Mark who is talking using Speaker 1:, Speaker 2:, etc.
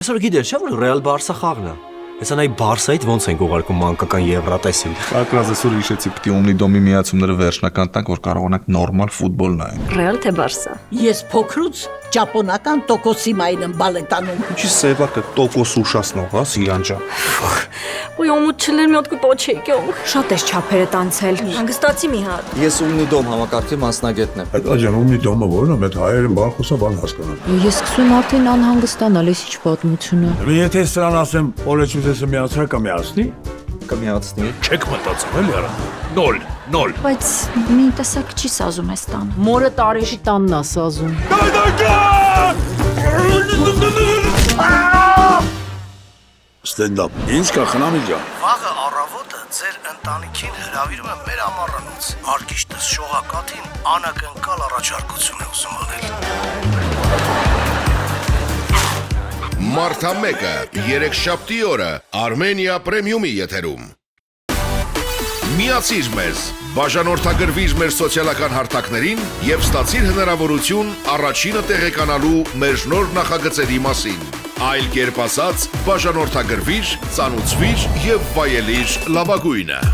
Speaker 1: Այսօր գիտես չէ՞ որ Ռեալ Բարսա խաղն է։ Հեսա նայ Բարսայից ոնց են ուղարկում մանկական Եվրատեսիլ։
Speaker 2: Ակրազ այսօր հիշեցի պիտի Omni Dom-ի միացումները վերջնական տանք, որ կարողանանք նորմալ ֆուտբոլ նայենք։
Speaker 3: Ռեալ թե Բարսա։
Speaker 4: Ես փոքրուց ճապոնական տոկոսիմային եմ բալետանում։
Speaker 2: Ինչի սևակը տոկոս ուշացնող, հա, Սիրանջա։
Speaker 3: Ոյ օմուտ չլեր մի հատ կպոչեյ։ Շատ էս չափերը տանցել։ Հանգստացի մի հատ։
Speaker 5: Ես Omni Dom համակարգի մասնագետն եմ։
Speaker 6: Այդ աջան Omni Dom-ը որն է, մեծ հայերը բան խոսա, բան հասկանան։
Speaker 7: Ես սկսում արդեն անհանգստանալ, ես ինչ պատմությունը։
Speaker 6: Եթե սրան ասեմ, Օլեչուտեսը միացրա կմիացնի,
Speaker 5: Կմիացնի։
Speaker 6: չեք մտածում էլի արա։ 0
Speaker 7: Բայց մի տեսակ չի սազում այս տանը։
Speaker 8: Մորը տարեշի տանն է սազում։
Speaker 6: Ստենդափ։ Ինչ կա խնամի ջան։
Speaker 9: Վաղը առավոտը ձեր ընտանիքին հրավիրում եմ մեր ամառանոց։ Արկիշտս շողակաթին անակնկալ առաջարկություն է ուզում անել։
Speaker 10: Մարտամեկը 3 շաբթի օրը Armenia Premium-ի եթերում։ Միացիր մեզ, բաժանորդագրվիր մեր սոցիալական հարթակներին եւ ստացիր հնարավորություն առաջինը տեղեկանալու մեր նոր նախագծերի մասին։ Այլ կերպ ասած, բաժանորդագրվիր, ծանուցվիր եւ վայելիր լավագույնը։